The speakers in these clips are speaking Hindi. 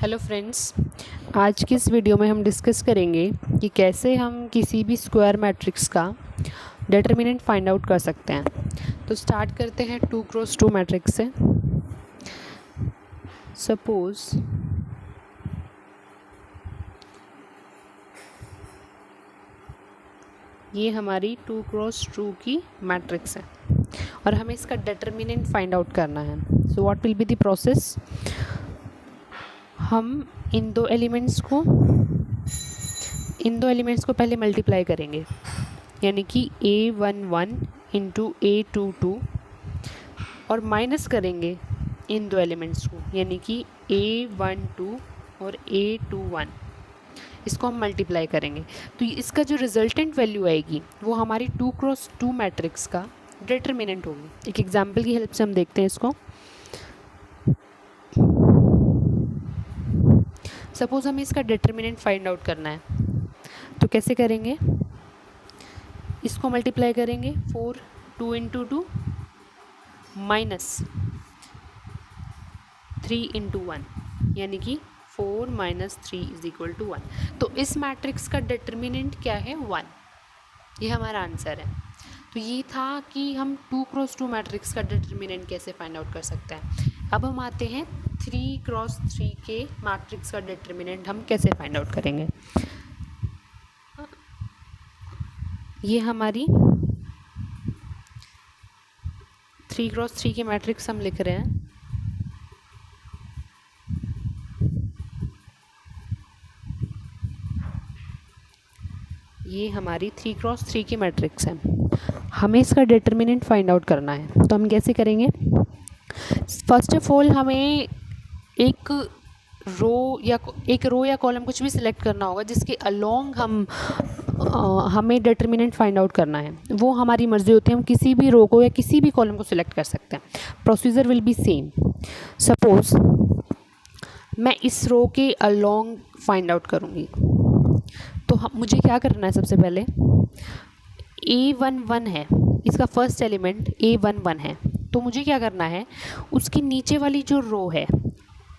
हेलो फ्रेंड्स, आज की इस वीडियो में हम डिस्कस करेंगे कि कैसे हम किसी भी स्क्वायर मैट्रिक्स का डिटर्मिनेंट फाइंड आउट कर सकते हैं। तो स्टार्ट करते हैं 2x2 मैट्रिक्स से। सपोज़ ये हमारी 2x2 की मैट्रिक्स है और हमें इसका डिटर्मिनेंट फाइंड आउट करना है। So what will be the process? हम इन दो एलिमेंट्स को पहले मल्टीप्लाई करेंगे, यानी कि a11 इंटू a22 और माइनस करेंगे इन दो एलिमेंट्स को, यानी कि a12 और a21, इसको हम मल्टीप्लाई करेंगे। तो इसका जो रिजल्टेंट वैल्यू आएगी वो हमारी 2x2 मैट्रिक्स का डिटर्मिनेंट होगी। एक एग्जांपल की हेल्प से हम देखते हैं इसको। सपोज हमें इसका डिटर्मिनेंट फाइंड आउट करना है, तो कैसे करेंगे? इसको मल्टीप्लाई करेंगे 4 2 इंटू 2 माइनस 3 इंटू 1, यानी कि 4 माइनस 3 इज इक्वल टू 1। तो इस मैट्रिक्स का डिटर्मिनेंट क्या है? 1। ये हमारा आंसर है। तो ये था कि हम 2x2 मैट्रिक्स का डिटर्मिनेंट कैसे फाइंड आउट कर सकते हैं। अब हम आते हैं 3x3 के मैट्रिक्स का डिटर्मिनेंट हम कैसे फाइंड आउट करेंगे। ये हमारी 3x3 की मैट्रिक्स हम लिख रहे हैं। ये हमारी 3x3 की मैट्रिक्स है। हमें इसका डिटर्मिनेंट फाइंड आउट करना है, तो हम कैसे करेंगे? फर्स्ट ऑफ ऑल हमें एक रो या कॉलम कुछ भी सिलेक्ट करना होगा जिसके अलोंग हमें डिटर्मिनेंट फाइंड आउट करना है। वो हमारी मर्जी होती है, हम किसी भी रो को या किसी भी कॉलम को सिलेक्ट कर सकते हैं। Procedure will be same. Suppose मैं इस रो के अलोंग फाइंड आउट करूँगी, तो मुझे क्या करना है? सबसे पहले a11 है, इसका फर्स्ट एलिमेंट a11 है, तो मुझे क्या करना है? उसके नीचे वाली जो रो है,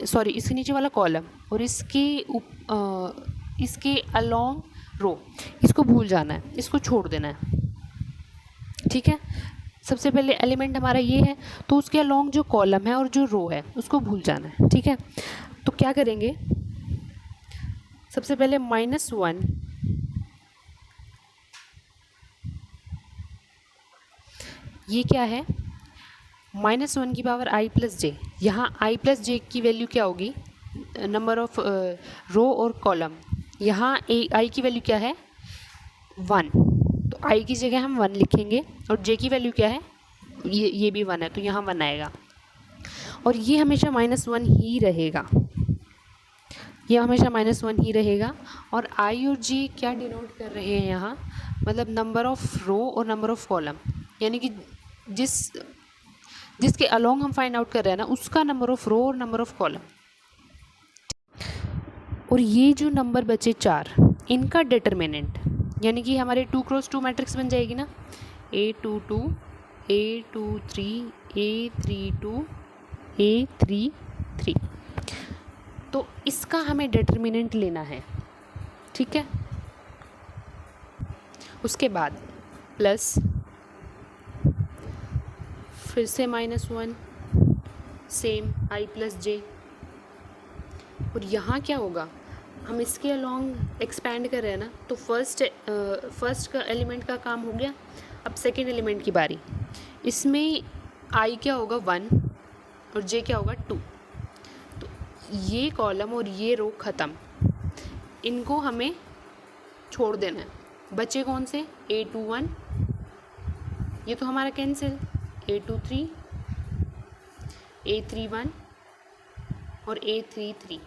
इसके नीचे वाला कॉलम और इसके अलोंग रो, इसको भूल जाना है, इसको छोड़ देना है। ठीक है, सबसे पहले एलिमेंट हमारा ये है, तो उसके अलोंग जो कॉलम है और जो रो है उसको भूल जाना है। ठीक है, तो क्या करेंगे? सबसे पहले -1 ये क्या है? -1 की पावर i प्लस जे। यहाँ i प्लस जे की वैल्यू क्या होगी? नंबर ऑफ रो और कॉलम। यहाँ i की वैल्यू क्या है? 1, तो i की जगह हम 1 लिखेंगे और j की वैल्यू क्या है? ये भी 1 है, तो यहाँ 1 आएगा और ये हमेशा -1 ही रहेगा। ये हमेशा -1 ही रहेगा। और i और j क्या डिनोट कर रहे हैं यहाँ? मतलब नंबर ऑफ रो और नंबर ऑफ कॉलम, यानी कि जिसके अलोंग हम फाइंड आउट कर रहे हैं ना, उसका नंबर ऑफ रो और नंबर ऑफ कॉलम। और ये जो नंबर बचे 4, इनका डिटर्मिनेंट, यानी कि हमारे 2x2 मैट्रिक्स बन जाएगी ना, a22 a23 a32 a33। तो इसका हमें डिटर्मिनेंट लेना है। ठीक है, उसके बाद प्लस, फिर से -1, सेम i प्लस जे। और यहाँ क्या होगा? हम इसके अलोंग एक्सपैंड कर रहे हैं ना, तो फर्स्ट का एलिमेंट का काम हो गया। अब सेकेंड एलिमेंट की बारी। इसमें i क्या होगा? 1 और j क्या होगा? 2। तो ये कॉलम और ये रो ख़त्म, इनको हमें छोड़ देना है। बचे कौन से? a21, ये तो हमारा कैंसिल, a23 a31 और a33,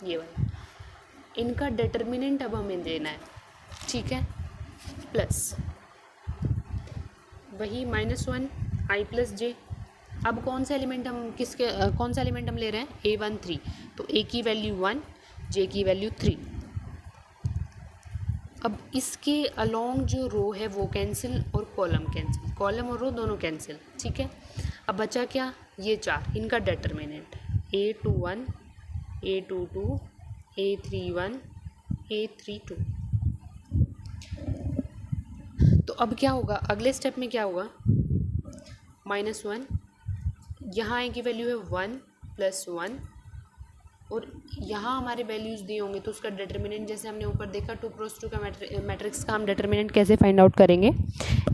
ये वाला। इनका डिटर्मिनेंट अब हमें देना है। ठीक है, प्लस वही -1 i प्लस जे। अब कौन सा एलिमेंट हम ले रहे हैं? a13, तो a की वैल्यू 1, j की वैल्यू 3। अब इसके अलोंग जो रो है वो कैंसिल और कॉलम कैंसिल, कॉलम और रो दोनों कैंसिल। ठीक है, अब बचा क्या? ये 4, इनका determinant a21 A22 A31 A32। तो अब क्या होगा, अगले स्टेप में क्या होगा, -1, यहाँ आई की वैल्यू है 1 + 1, और यहाँ हमारे वैल्यूज़ दिए होंगे तो उसका डिटर्मिनेंट, जैसे हमने ऊपर देखा 2 × 2 का मैट्रिक्स का हम डिटर्मिनेंट कैसे फाइंड आउट करेंगे,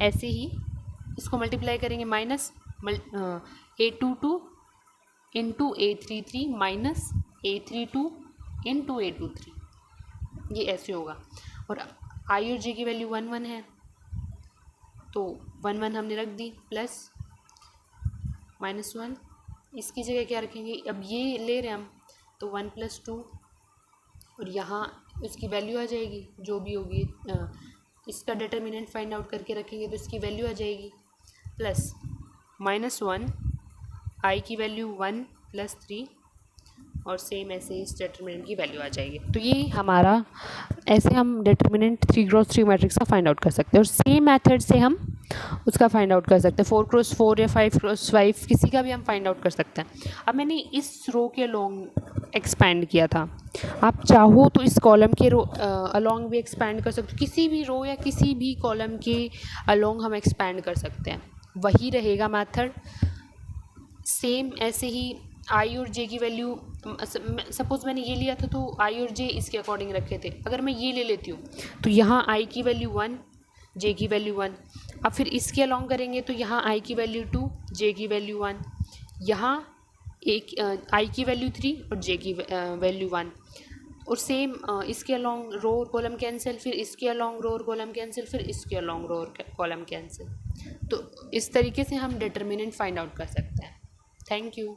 ऐसे ही इसको मल्टीप्लाई करेंगे, A22 × A33 minus A32 × A23, ये ऐसे होगा। और आई और जे की वैल्यू 1 1 है तो 1 1 हमने रख दी, प्लस -1, इसकी जगह क्या रखेंगे, अब ये ले रहे हैं हम तो 1 + 2, और यहाँ इसकी वैल्यू आ जाएगी जो भी होगी, इसका डिटर्मिनेंट फाइंड आउट करके रखेंगे तो इसकी वैल्यू आ जाएगी, प्लस -1, आई की वैल्यू 1 + 3, और सेम ऐसे इस डिटर्मिनेंट की वैल्यू आ जाएगी। तो ये हमारा, ऐसे हम डिटर्मिनेंट 3 × 3 मैट्रिक्स का फाइंड आउट कर सकते हैं, और सेम मेथड से हम उसका फाइंड आउट कर सकते हैं, 4 × 4 या 5 × 5 किसी का भी हम फाइंड आउट कर सकते हैं। अब मैंने इस रो के अलोंग एक्सपैंड किया था, आप चाहो तो इस कॉलम के रो अलोंग भी एक्सपैंड कर सकते हो, किसी भी रो या किसी भी कॉलम के अलोंग हम एक्सपैंड कर सकते हैं, वही रहेगा मेथड सेम। ऐसे ही आई और जे की वैल्यू, सपोज़ मैंने ये लिया था तो आई और जे इसके अकॉर्डिंग रखे थे, अगर मैं ये ले लेती हूँ तो यहाँ आई की वैल्यू 1, जे की वैल्यू 1, अब फिर इसके अलोंग करेंगे तो यहाँ आई की वैल्यू 2, जे की वैल्यू 1, यहाँ एक आई की वैल्यू 3 और जे की वैल्यू 1, और सेम इसके अलोंग रो और कॉलम कैंसिल, फिर इसके अलोंग रो और कॉलम कैंसिल, फिर इसके अलोंग रो और कॉलम कैंसिल। तो इस तरीके से हम डिटर्मिनेंट फाइंड आउट कर सकते हैं। Thank you.